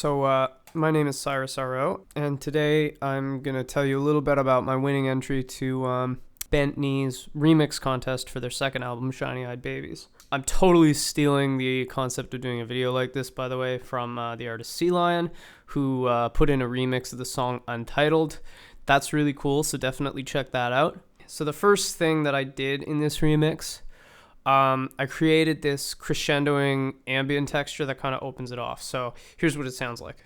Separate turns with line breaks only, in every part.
My name is Cyrus R.O., and today I'm going to tell you a little bit about my winning entry to Bent Knees remix contest for their second album, Shiny Eyed Babies. I'm totally stealing the concept of doing a video like this, by the way, from the artist Sea Lion, who put in a remix of the song Untitled. That's really cool, so definitely check that out. So the first thing that I did in this remix, I created this crescendoing ambient texture that kind of opens it off. So here's what it sounds like.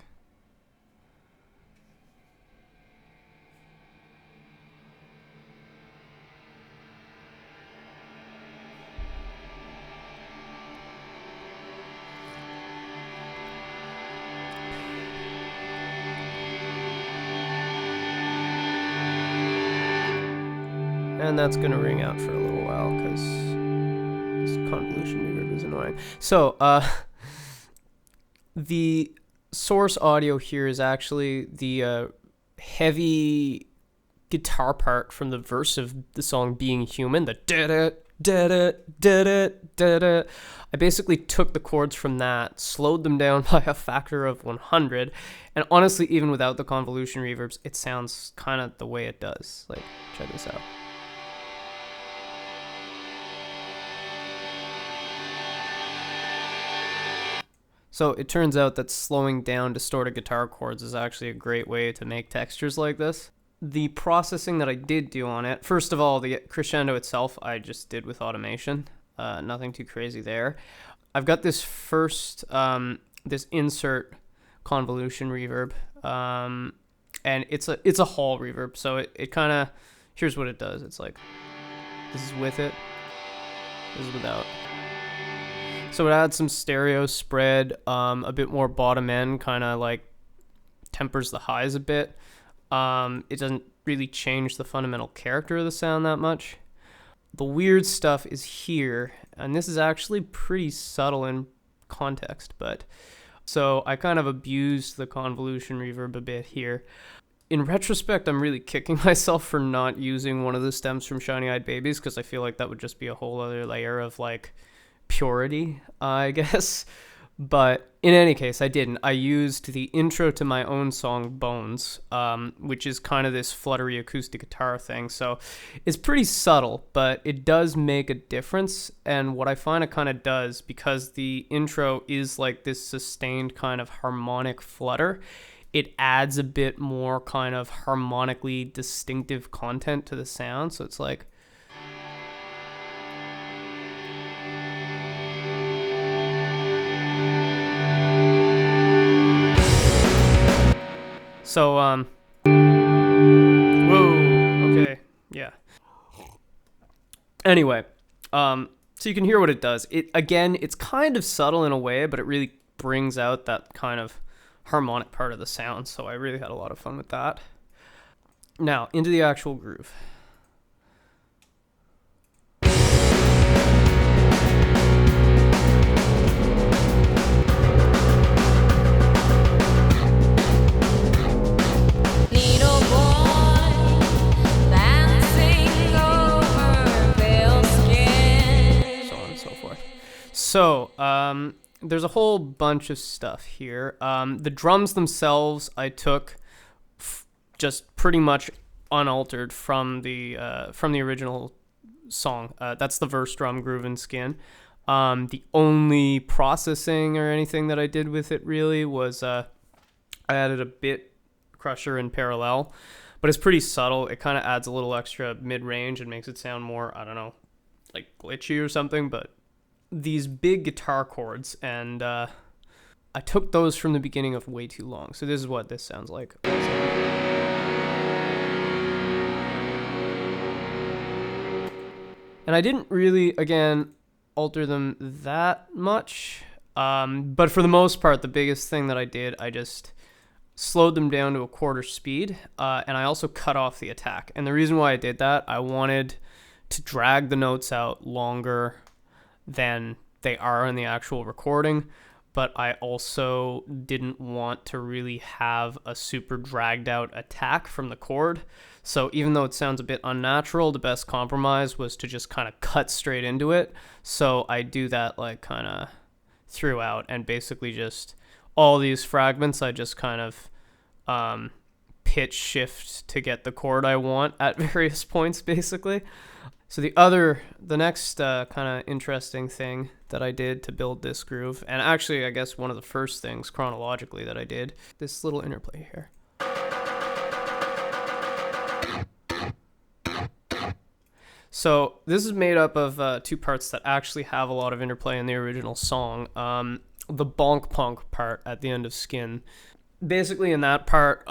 And that's going to ring out for a little while because this convolution reverb is annoying. So, the source audio here is actually the heavy guitar part from the verse of the song Being Human, the da-da, da-da, da-da, da-da. I basically took the chords from that, slowed them down by a factor of 100, and honestly, even without the convolution reverbs, it sounds kind of the way it does. Like, check this out. So it turns out that slowing down distorted guitar chords is actually a great way to make textures like this. The processing that I did do on it, first of all, the crescendo itself I just did with automation. Nothing too crazy there. I've got this first, this insert convolution reverb, and it's a hall reverb. So it kind of, here's what it does. It's like, this is with it, this is without. So it adds some stereo spread, a bit more bottom end, kind of like tempers the highs a bit. It doesn't really change the fundamental character of the sound that much. The weird stuff is here, and this is actually pretty subtle in context, but so I kind of abused the convolution reverb a bit here. In retrospect, I'm really kicking myself for not using one of the stems from Shiny Eyed Babies, because I feel like that would just be a whole other layer of like purity, I guess. But in any case, I didn't. I used the intro to my own song Bones, which is kind of this fluttery acoustic guitar thing. So it's pretty subtle, but it does make a difference. And what I find it kind of does, because the intro is like this sustained kind of harmonic flutter, it adds a bit more kind of harmonically distinctive content to the sound. So it's like, so, whoa, okay, yeah. Anyway, so you can hear what it does. Again, it's kind of subtle in a way, but it really brings out that kind of harmonic part of the sound, so I really had a lot of fun with that. Now, into the actual groove. So, there's a whole bunch of stuff here. The drums themselves I took just pretty much unaltered from the original song. That's the verse drum, Groove and Skin. The only processing or anything that I did with it really was I added a bit crusher in parallel, but it's pretty subtle. It kind of adds a little extra mid-range and makes it sound more, I don't know, like glitchy or something, but these big guitar chords, and I took those from the beginning of Way Too Long. So this is what this sounds like. And I didn't really, again, alter them that much, but for the most part, the biggest thing that I did, I just slowed them down to a quarter speed, and I also cut off the attack. And the reason why I did that, I wanted to drag the notes out longer than they are in the actual recording, but I also didn't want to really have a super dragged out attack from the chord. So even though it sounds a bit unnatural, the best compromise was to just kind of cut straight into it. So I do that like kind of throughout and basically just all these fragments I just kind of pitch shift to get the chord I want at various points, basically. So the next kind of interesting thing that I did to build this groove, and actually I guess one of the first things chronologically that I did, this little interplay here. So this is made up of two parts that actually have a lot of interplay in the original song. The bonk punk part at the end of Skin. Basically in that part,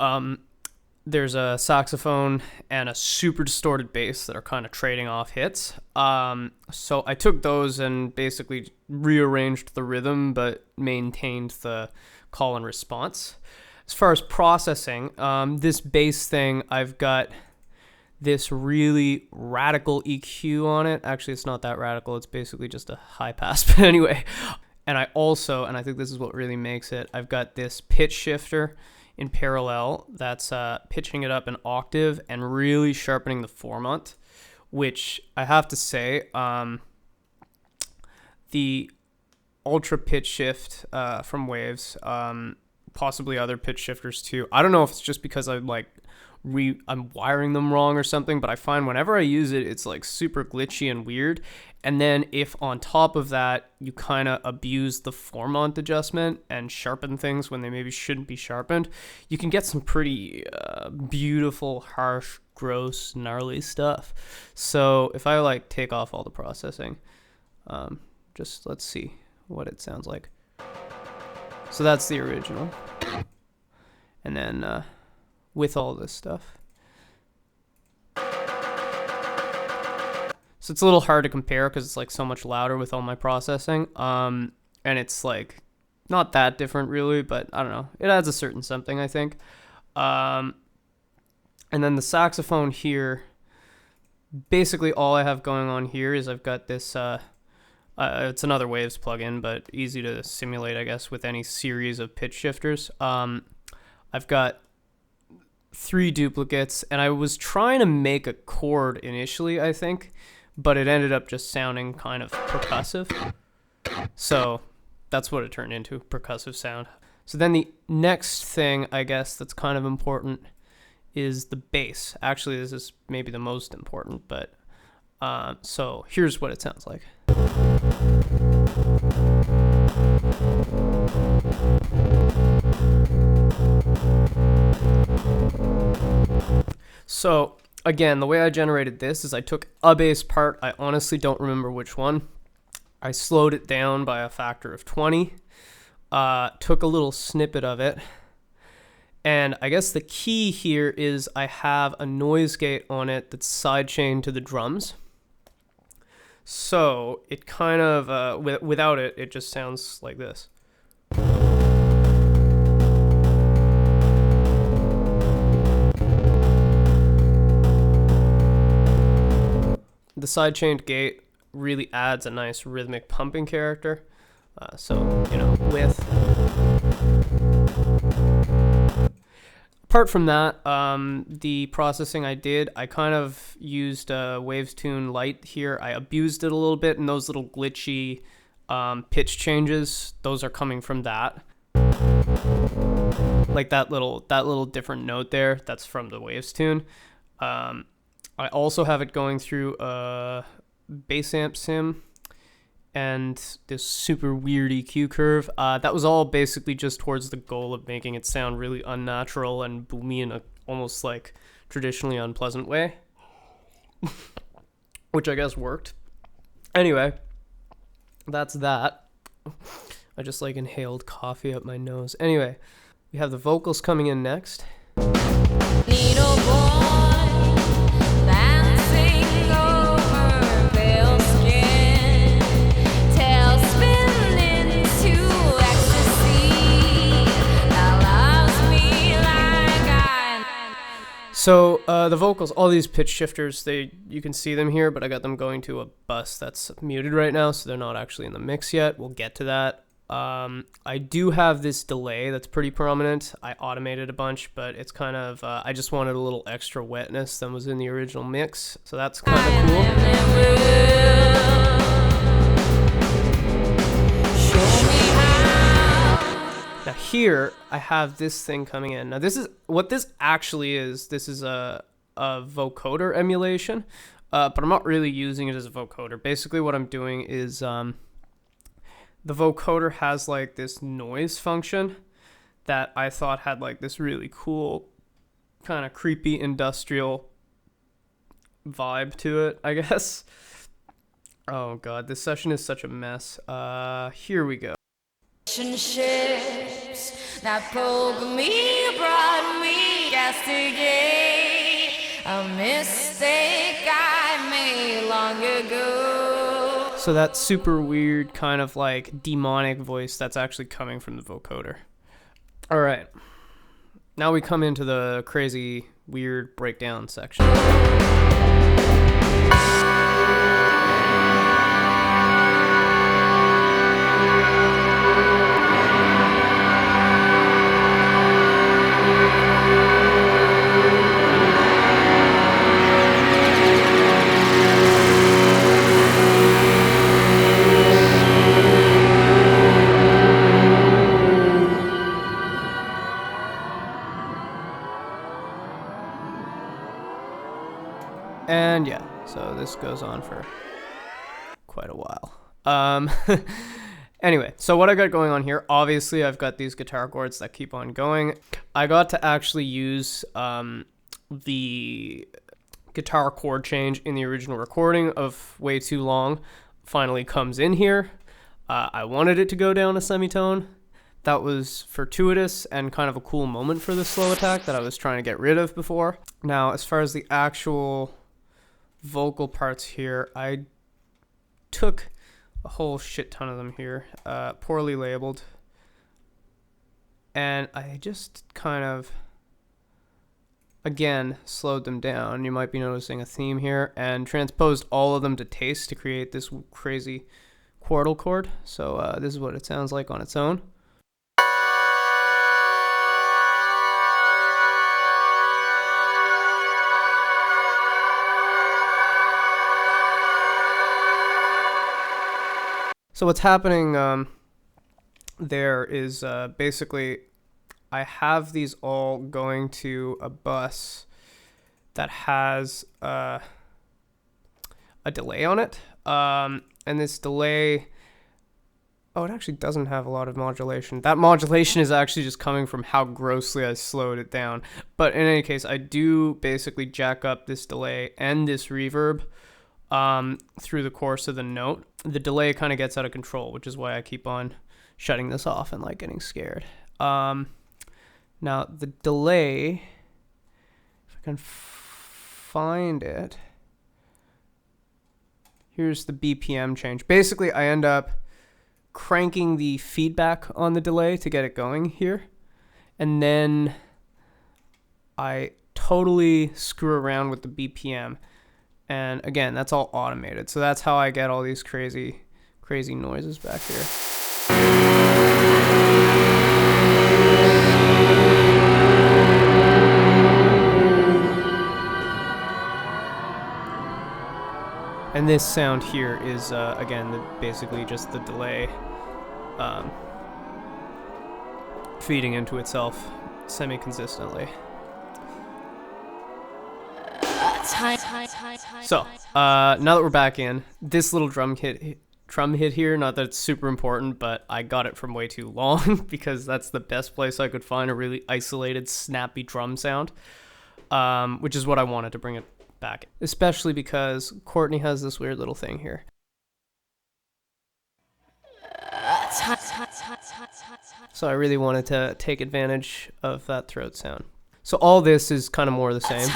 there's a saxophone and a super distorted bass that are kind of trading off hits. So I took those and basically rearranged the rhythm, but maintained the call and response. As far as processing, this bass thing, I've got this really radical EQ on it. Actually, it's not that radical. It's basically just a high pass. But anyway, and I think this is what really makes it, I've got this pitch shifter in parallel that's pitching it up an octave and really sharpening the formant, which I have to say, the ultra pitch shift from Waves, possibly other pitch shifters too. I don't know if it's just because I'm wiring them wrong or something, but I find whenever I use it, it's like super glitchy and weird. And then if on top of that, you kind of abuse the formant adjustment and sharpen things when they maybe shouldn't be sharpened, you can get some pretty beautiful, harsh, gross, gnarly stuff. So if I take off all the processing, just let's see what it sounds like. So that's the original. And then with all this stuff. So it's a little hard to compare because it's so much louder with all my processing. And it's not that different really, but I don't know. It adds a certain something, I think. And then the saxophone here, basically all I have going on here is I've got this, it's another Waves plugin, but easy to simulate, I guess, with any series of pitch shifters. I've got 3 duplicates, and I was trying to make a chord initially, I think, but it ended up just sounding kind of percussive. So that's what it turned into, percussive sound. So then the next thing, I guess, that's kind of important is the bass. Actually, this is maybe the most important, but so here's what it sounds like. So again, the way I generated this is I took a bass part. I honestly don't remember which one. I slowed it down by a factor of 20, took a little snippet of it, and I guess the key here is I have a noise gate on it that's sidechained to the drums. So it kind of, without it, it just sounds like this. The sidechained gate really adds a nice rhythmic pumping character. So, with. Apart from that, the processing I kind of used Waves Tune Lite here. I abused it a little bit, and those little glitchy pitch changes, those are coming from that. Like that little different note there, that's from the Waves Tune. I also have it going through a bass amp sim and this super weird EQ curve. That was all basically just towards the goal of making it sound really unnatural and boomy in a almost traditionally unpleasant way, which I guess worked. Anyway, that's that. I just inhaled coffee up my nose. Anyway, we have the vocals coming in next. Little boy. So the vocals, all these pitch shifters, you can see them here, but I got them going to a bus that's muted right now, so they're not actually in the mix yet. We'll get to that. I do have this delay that's pretty prominent. I automated a bunch, but it's kind of, I just wanted a little extra wetness than was in the original mix, so that's kind of cool. Now here I have this thing coming in. Now this is what this actually is. This is a vocoder emulation, but I'm not really using it as a vocoder. Basically what I'm doing is the vocoder has like this noise function that I thought had like this really cool kind of creepy industrial vibe to it, I guess. Oh god, this session is such a mess. Here we go.
Relationships that poke me, brought me castigate a mistake I made long ago.
So that super weird kind of like demonic voice that's actually coming from the vocoder. All right, now we come into the crazy weird breakdown section. And yeah, so this goes on for quite a while. Anyway, so what I got going on here, obviously I've got these guitar chords that keep on going. I got to actually use the guitar chord change in the original recording of Way Too Long. Finally comes in here. I wanted it to go down a semitone. That was fortuitous and kind of a cool moment for the slow attack that I was trying to get rid of before. Now, as far as the actual vocal parts here, I took a whole shit ton of them here, poorly labeled, and I just kind of, again, slowed them down. You might be noticing a theme here, and transposed all of them to taste to create this crazy quartal chord. So this is what it sounds like on its own. So what's happening there is basically I have these all going to a bus that has a delay on it. And this delay, oh, it actually doesn't have a lot of modulation. That modulation is actually just coming from how grossly I slowed it down. But in any case, I do basically jack up this delay and this reverb through the course of the note. The delay kind of gets out of control, which is why I keep on shutting this off and like getting scared. Now the delay, if I can find it, here's the BPM change. Basically, I end up cranking the feedback on the delay to get it going here, and then I totally screw around with the BPM. And again, that's all automated. So that's how I get all these crazy noises back here. And this sound here is, again, basically just the delay feeding into itself semi-consistently. So, now that we're back in, this little drum hit here, not that it's super important, but I got it from Way Too Long because that's the best place I could find a really isolated, snappy drum sound, which is what I wanted to bring it back, especially because Courtney has this weird little thing here. So I really wanted to take advantage of that throat sound. So all this is kind of more the same.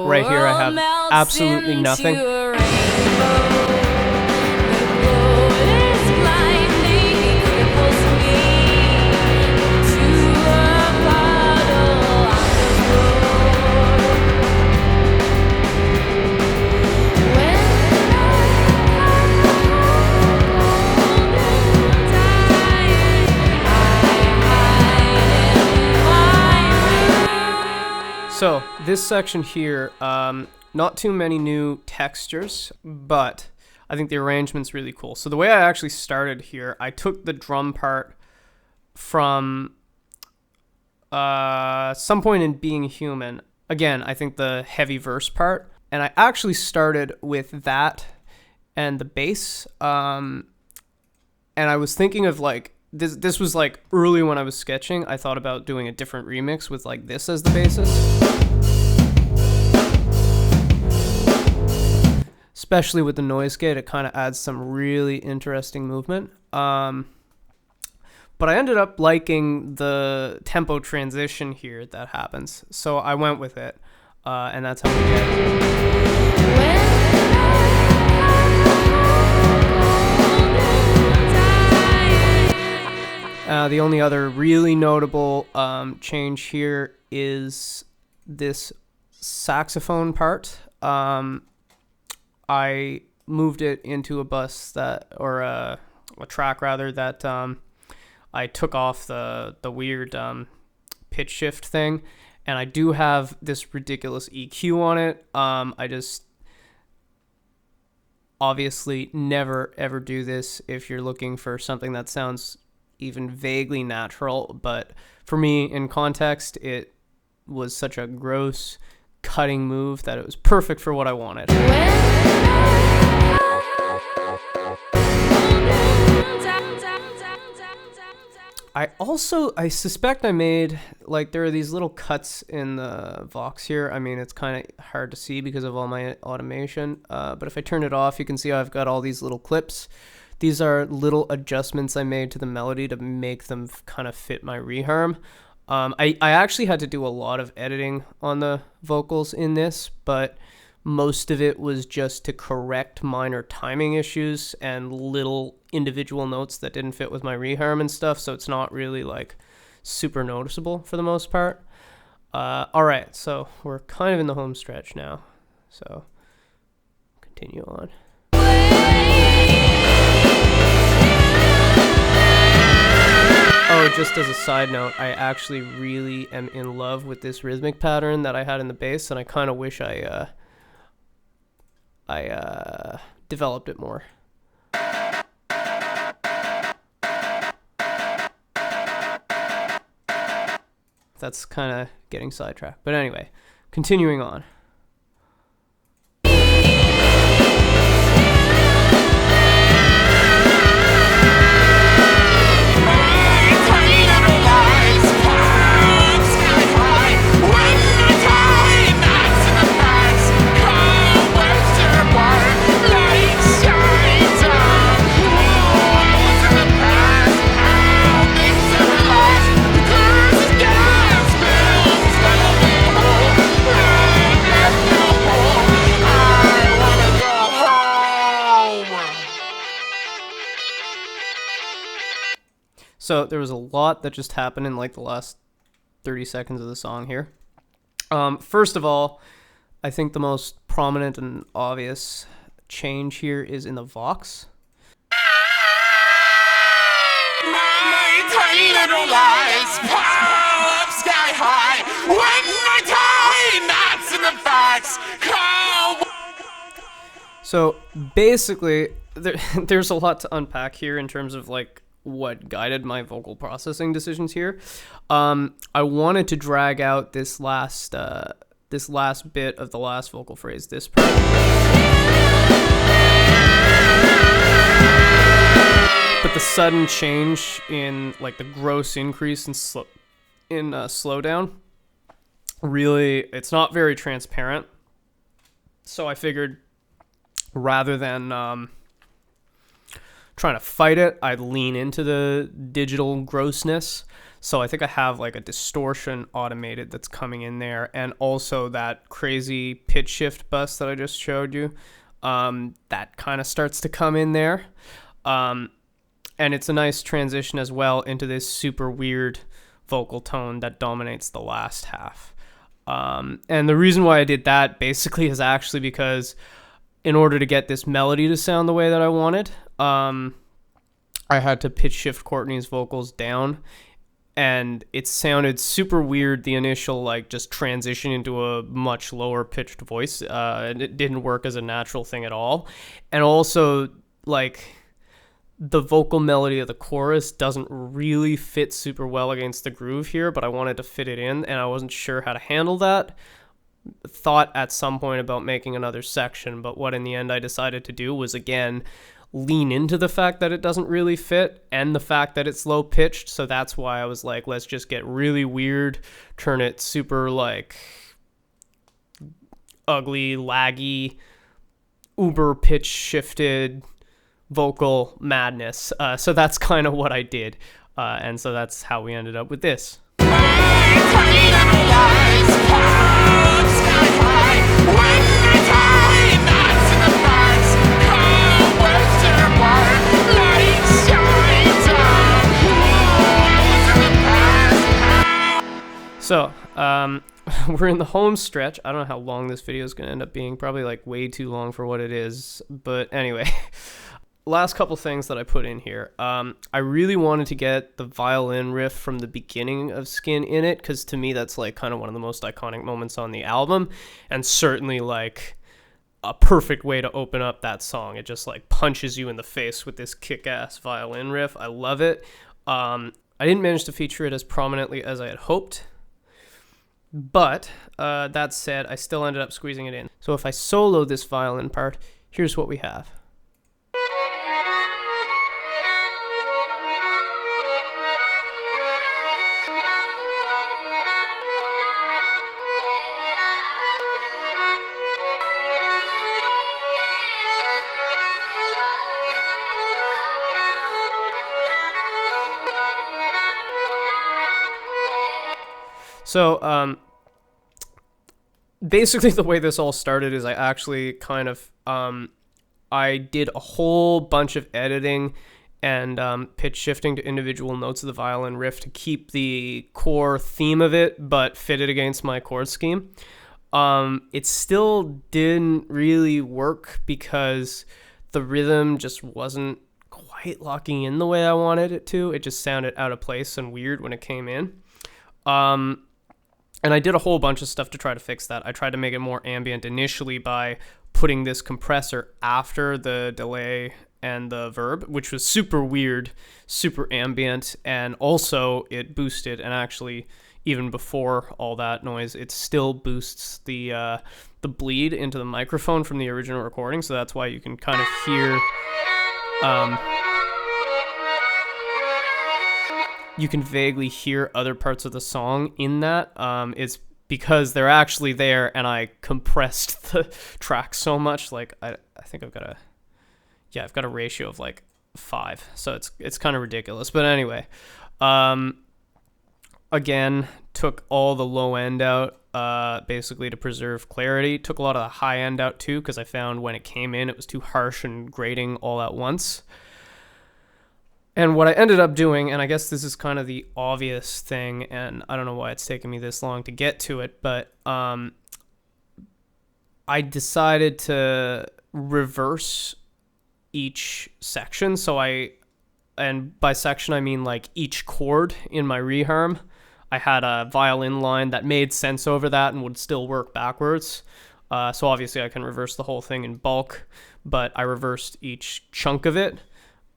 Right here I have absolutely nothing. So this section here, not too many new textures, but I think the arrangement's really cool. So the way I actually started here, I took the drum part from some point in Being Human. Again, I think the heavy verse part, and I actually started with that and the bass. And I was thinking of like this was like early when I was sketching. I thought about doing a different remix with like this as the basis. Especially with the noise gate, it kind of adds some really interesting movement. But I ended up liking the tempo transition here that happens. So I went with it. And that's how we get it. The only other really notable change here is this saxophone part. I moved it into a bus that, or a track rather, that I took off the weird pitch shift thing, and I do have this ridiculous EQ on it. I just obviously never ever do this if you're looking for something that sounds even vaguely natural, but for me in context it was such a gross cutting move that it was perfect for what I wanted. I suspect I made, like, there are these little cuts in the Vox here. I mean, it's kind of hard to see because of all my automation, but if I turn it off, you can see I've got all these little clips. These are little adjustments I made to the melody to make them kind of fit my reharm. I actually had to do a lot of editing on the vocals in this, but most of it was just to correct minor timing issues and little individual notes that didn't fit with my reharm and stuff, so it's not really like super noticeable for the most part. All right, so we're kind of in the home stretch now, so continue on. Oh, just as a side note, I actually really am in love with this rhythmic pattern that I had in the bass, and I kind of wish I developed it more. That's kind of getting sidetracked. But anyway, continuing on. So there was a lot that just happened in like the last 30 seconds of the song here. First of all, I think the most prominent and obvious change here is in the Vox. My tiny little lies pile up sky high when my tiny knots in the Vox come. So basically, there's a lot to unpack here in terms of like what guided my vocal processing decisions here. I wanted to drag out this last bit of the last vocal phrase, this part. But the sudden change in like the gross increase in slowdown, really, it's not very transparent. So I figured rather than trying to fight it, I'd lean into the digital grossness. So I think I have like a distortion automated that's coming in there, and also that crazy pitch shift bus that I just showed you, that kind of starts to come in there. And it's a nice transition as well into this super weird vocal tone that dominates the last half. And the reason why I did that basically is actually because in order to get this melody to sound the way that I wanted, I had to pitch shift Courtney's vocals down and it sounded super weird, the initial like just transition into a much lower pitched voice, and it didn't work as a natural thing at all. And also, like, the vocal melody of the chorus doesn't really fit super well against the groove here, but I wanted to fit it in, and I wasn't sure how to handle that. Thought at some point about making another section, but what in the end I decided to do was, again, lean into the fact that it doesn't really fit and the fact that it's low pitched. So that's why I was like, let's just get really weird, turn it super like ugly, laggy, uber pitch shifted vocal madness. So that's kind of what I did. And so that's how we ended up with this. So, we're in the home stretch. I don't know how long this video is going to end up being. Probably like way too long for what it is. But anyway, last couple things that I put in here. I really wanted to get the violin riff from the beginning of Skin in it, because to me that's like kind of one of the most iconic moments on the album, and certainly like a perfect way to open up that song. It just like punches you in the face with this kick-ass violin riff. I love it. I didn't manage to feature it as prominently as I had hoped. But that said, I still ended up squeezing it in. So if I solo this violin part, here's what we have. So, basically the way this all started is I actually kind of, I did a whole bunch of editing and pitch shifting to individual notes of the violin riff to keep the core theme of it, but fit it against my chord scheme. It still didn't really work because the rhythm just wasn't quite locking in the way I wanted it to. It just sounded out of place and weird when it came in. And I did a whole bunch of stuff to try to fix that. I tried to make it more ambient initially by putting this compressor after the delay and the verb, which was super weird, super ambient, and also it boosted, and actually even before all that noise, it still boosts the bleed into the microphone from the original recording, so that's why you can kind of hear... you can vaguely hear other parts of the song in that. It's because they're actually there, and I compressed the track so much. Like I think I've got a ratio of like 5, so it's kind of ridiculous. But anyway, again, took all the low end out basically to preserve clarity. Took a lot of the high end out too, because I found when it came in, it was too harsh and grating all at once. And what I ended up doing, and I guess this is kind of the obvious thing, and I don't know why it's taken me this long to get to it, but I decided to reverse each section. So and by section I mean like each chord in my reharm. I had a violin line that made sense over that and would still work backwards. So obviously I can reverse the whole thing in bulk, but I reversed each chunk of it.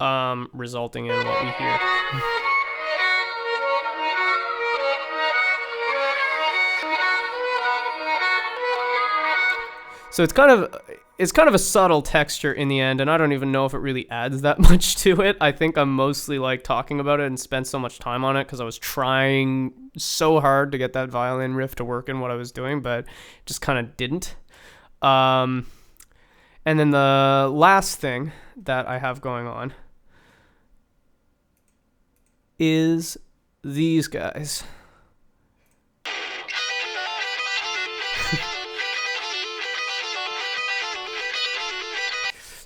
Resulting in what we hear. So it's kind of a subtle texture in the end, and I don't even know if it really adds that much to it. I think I'm mostly like talking about it and spent so much time on it because I was trying so hard to get that violin riff to work in what I was doing, but just kind of didn't. And then the last thing that I have going on is these guys.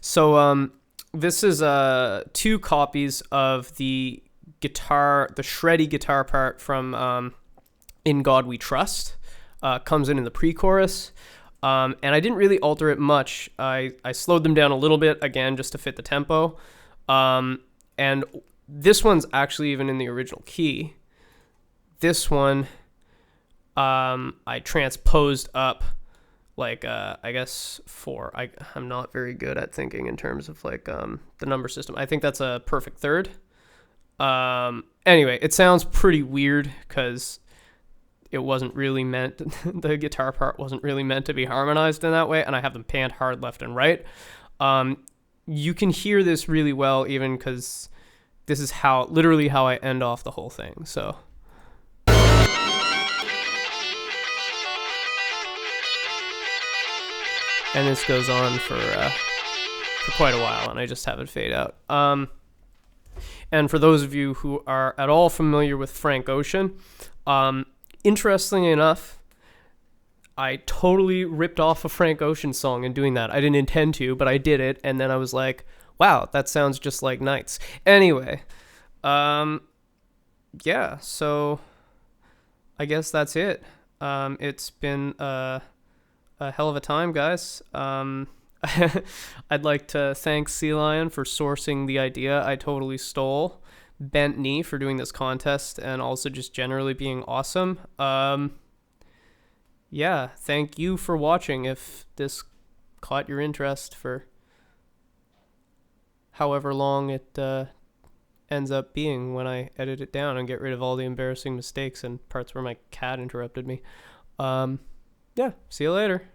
So this is 2 copies of the guitar, the shreddy guitar part from In God We Trust. Comes in the pre-chorus. And I didn't really alter it much. I slowed them down a little bit, again, just to fit the tempo. And this one's actually even in the original key. this one, I transposed up like I guess 4. I'm not very good at thinking in terms of like the number system. I think that's a perfect third. Anyway, it sounds pretty weird because it wasn't really meant, the guitar part wasn't really meant to be harmonized in that way, and I have them panned hard left and right. You can hear this really well even because this is literally how I end off the whole thing. So. And this goes on for quite a while, and I just have it fade out. And for those of you who are at all familiar with Frank Ocean, interestingly enough, I totally ripped off a Frank Ocean song in doing that. I didn't intend to, but I did it, and then I was like, wow, that sounds just like Nights. Anyway, yeah, so I guess that's it. It's been a hell of a time, guys. I'd like to thank Sea Lion for sourcing the idea I totally stole, Bent Knee for doing this contest, and also just generally being awesome. Yeah, thank you for watching if this caught your interest for however long it ends up being when I edit it down and get rid of all the embarrassing mistakes and parts where my cat interrupted me. Yeah, see you later.